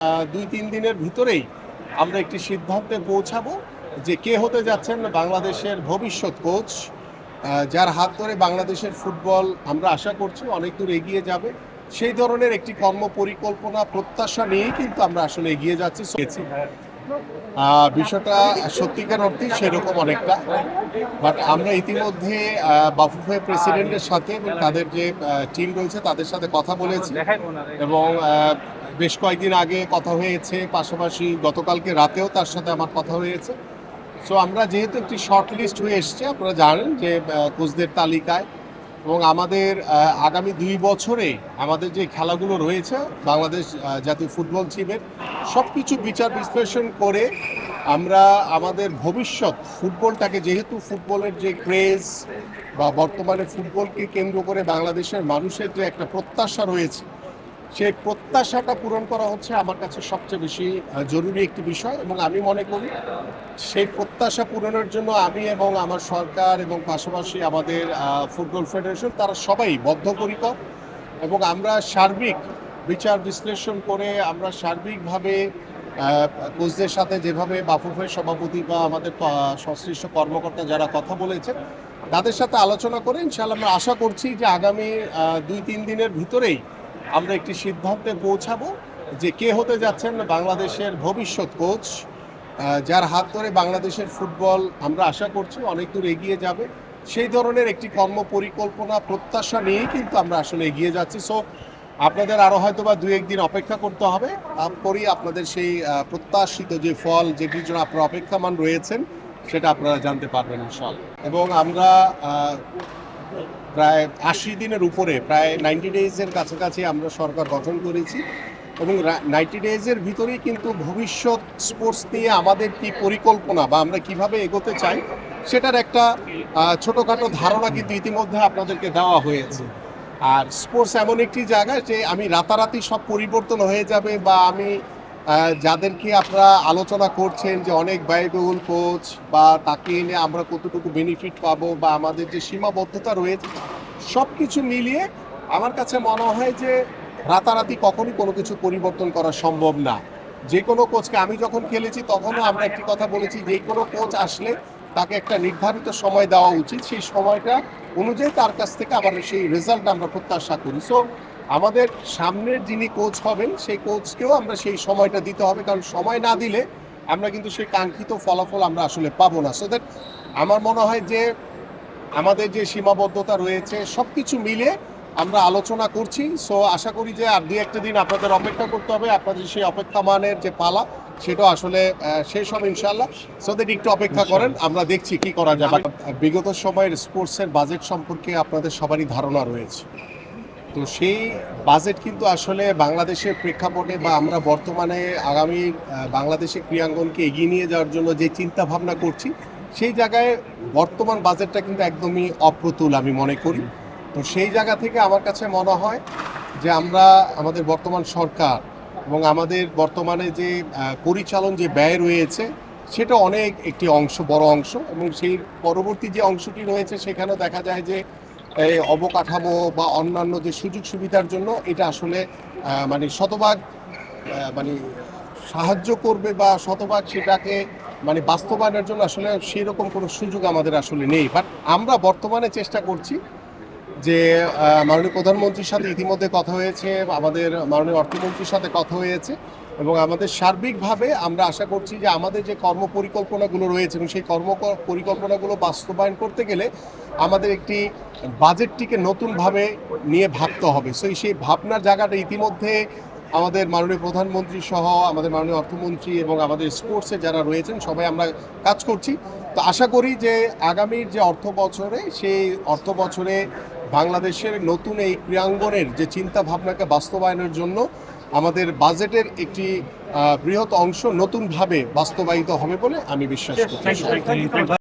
2-3 দিনের ভিতরেই আমরা একটি সিদ্ধান্তে পৌঁছাবো যে কে হতে যাচ্ছেন বাংলাদেশের ভবিষ্যৎ কোচ, যার হাত ধরে বাংলাদেশের ফুটবল আমরা আশা করছি অনেক দূর এগিয়ে যাবে। সেই ধরনের একটি কর্মপরিকল্পনা প্রত্যাশা নিয়েই কিন্তু আমরা আসলে এগিয়ে যাচ্ছি। বিষয়টা সত্যিকার অর্থেই সেরকম অনেকটা, বাট আমরা ইতিমধ্যে বাফুফে প্রেসিডেন্টের সাথে এবং তাদের যে টিম রয়েছে তাদের সাথে কথা বলেছি এবং বেশ কয়েকদিন আগে কথা হয়েছে, পাশাপাশি গতকালকে রাতেও তার সাথে আমার কথা হয়েছে। সো আমরা যেহেতু একটি শর্ট লিস্ট হয়ে এসছে, আপনারা জানেন যে কোচদের তালিকায়, এবং আমাদের আগামী 2 বছরে আমাদের যে খেলাগুলো রয়েছে বাংলাদেশ জাতীয় ফুটবল টিমের সব কিছু বিচার বিশ্লেষণ করে আমরা আমাদের ভবিষ্যৎ ফুটবলটাকে, যেহেতু ফুটবলের যে ক্রেজ বা বর্তমানে ফুটবলকে কেন্দ্র করে বাংলাদেশের মানুষের যে একটা প্রত্যাশা রয়েছে, সেই প্রত্যাশাটা পূরণ করা হচ্ছে আমার কাছে সবচেয়ে বেশি জরুরি একটি বিষয়। এবং আমি মনে করি সেই প্রত্যাশা পূরণের জন্য আমি এবং আমার সরকার এবং পাশাপাশি আমাদের ফুটবল ফেডারেশন তারা সবাই বদ্ধপরিকর, এবং আমরা সার্বিক বিচার বিশ্লেষণ করে আমরা সার্বিকভাবে কোচদের সাথে যেভাবে বাফুফের সভাপতি বা আমাদের সংশ্লিষ্ট কর্মকর্তা যারা কথা বলেছেন তাদের সাথে আলোচনা করে ইনশাআল্লাহ আমরা আশা করছি যে আগামী 2-3 দিনের ভিতরেই আমরা একটি সিদ্ধান্তে পৌঁছাবো যে কে হতে যাচ্ছেন বাংলাদেশের ভবিষ্যৎ কোচ, যার হাত ধরে বাংলাদেশের ফুটবল আমরা আশা করছি অনেক দূর এগিয়ে যাবে। সেই ধরনের একটি কর্মপরিকল্পনা প্রত্যাশা নিয়েই কিন্তু আমরা আসলে এগিয়ে যাচ্ছি। সো আপনাদের আরও হয়তো বা 2-1 দিন অপেক্ষা করতে হবে, তারপরেই আপনাদের সেই প্রত্যাশিত যে ফল, যেটির জন্য আপনারা অপেক্ষামান রয়েছেন, সেটা আপনারা জানতে পারবেন ইনশাআল্লাহ। এবং আমরা প্রায় 80 দিনের উপরে, প্রায় 90 ডেজের কাছাকাছি আমরা সরকার গঠন করেছি, এবং 90 ডেজের ভিতরেই কিন্তু ভবিষ্যৎ স্পোর্টস নিয়ে আমাদের কি পরিকল্পনা বা আমরা কিভাবে এগোতে চাই সেটার একটা ছোটোখাটো ধারণা কিন্তু ইতিমধ্যে আপনাদেরকে দেওয়া হয়েছে। আর স্পোর্টস এমন একটি জায়গা যে আমি রাতারাতি সব পরিবর্তন হয়ে যাবে, বা আমি যাদেরকে আপনারা আলোচনা করছেন যে অনেক ব্যয়বহুল কোচ বা তাকে এনে আমরা কতটুকু বেনিফিট পাবো বা আমাদের যে সীমাবদ্ধতা রয়েছে, সব কিছু মিলিয়ে আমার কাছে মনে হয় যে রাতারাতি কখনই কোনো কিছু পরিবর্তন করা সম্ভব না। যে কোনো কোচকে, আমি যখন খেলেছি তখনও আমরা একটি কথা বলেছি, যে কোনো কোচ আসলে তাকে একটা নির্ধারিত সময় দেওয়া উচিত, সেই সময়টা অনুযায়ী তার কাছ থেকে আবার সেই রেজাল্ট আমরা প্রত্যাশা করি। সো আমাদের সামনের যিনি কোচ হবেন সেই কোচকেও আমরা সেই সময়টা দিতে হবে, কারণ সময় না দিলে আমরা কিন্তু সেই কাঙ্ক্ষিত ফলাফল আমরা আসলে পাবো না। সো দ্যাট আমার মনে হয় যে আমাদের যে সীমাবদ্ধতা রয়েছে সব কিছু মিলে আমরা আলোচনা করছি। সো আশা করি যে আর 2-1 দিন আপনাদের অপেক্ষা করতে হবে, আপনাদের সেই অপেক্ষামানের যে পালা সেটা আসলে শেষ হবে ইনশাআল্লাহ। সো দ্যাট একটু অপেক্ষা করেন, আমরা দেখছি কি করা যাবে। বিগত সময়ের স্পোর্টসের বাজেট সম্পর্কে আপনাদের সবারই ধারণা রয়েছে, তো সেই বাজেট কিন্তু আসলে বাংলাদেশের প্রেক্ষাপটে বা আমরা বর্তমানে আগামী বাংলাদেশের ক্রীড়াঙ্গনকে এগিয়ে নিয়ে যাওয়ার জন্য যে চিন্তা ভাবনা করছি, সেই জায়গায় বর্তমান বাজেটটা কিন্তু একদমই অপ্রতুল আমি মনে করি। তো সেই জায়গা থেকে আমার কাছে মনে হয় যে আমরা আমাদের বর্তমান সরকার এবং আমাদের বর্তমানে যে পরিচালন যে ব্যয় রয়েছে সেটা অনেক একটি অংশ, বড় অংশ, এবং সেই পরবর্তী যে অংশটি রয়েছে সেখানেও দেখা যায় যে এই অবকাঠামো বা অন্যান্য যে সুযোগ সুবিধার জন্য এটা আসলে মানে শতভাগ মানে সাহায্য করবে বা শতভাগ সেটাকে মানে বাস্তবায়নের জন্য আসলে সেই রকম কোনো সুযোগ আমাদের আসলে নেই। বাট আমরা বর্তমানে চেষ্টা করছি যে মাননীয় প্রধানমন্ত্রীর সাথে ইতিমধ্যে কথা হয়েছে, আমাদের মাননীয় অর্থমন্ত্রীর সাথে কথা হয়েছে, এবং আমাদের সার্বিকভাবে আমরা আশা করছি যে আমাদের যে কর্মপরিকল্পনাগুলো রয়েছে এবং সেই পরিকল্পনাগুলো বাস্তবায়ন করতে গেলে আমাদের একটি বাজেটটিকে নতুনভাবে নিয়ে ভাবতে হবে। সেই ভাবনার জায়গাটা ইতিমধ্যে আমাদের মাননীয় প্রধানমন্ত্রী সহ আমাদের মাননীয় অর্থমন্ত্রী এবং আমাদের স্পোর্টসে যারা রয়েছেন সবাই আমরা কাজ করছি। তো আশা করি যে আগামীর যে অর্থ বছরে, সেই অর্থ বছরে বাংলাদেশের নতুন এই ক্রীড়াঙ্গনের যে চিন্তা ভাবনাকে বাস্তবায়নের জন্য আমাদের বাজেটের একটি বৃহৎ অংশ নতুনভাবে বাস্তবায়িত হবে বলে আমি বিশ্বাস করি।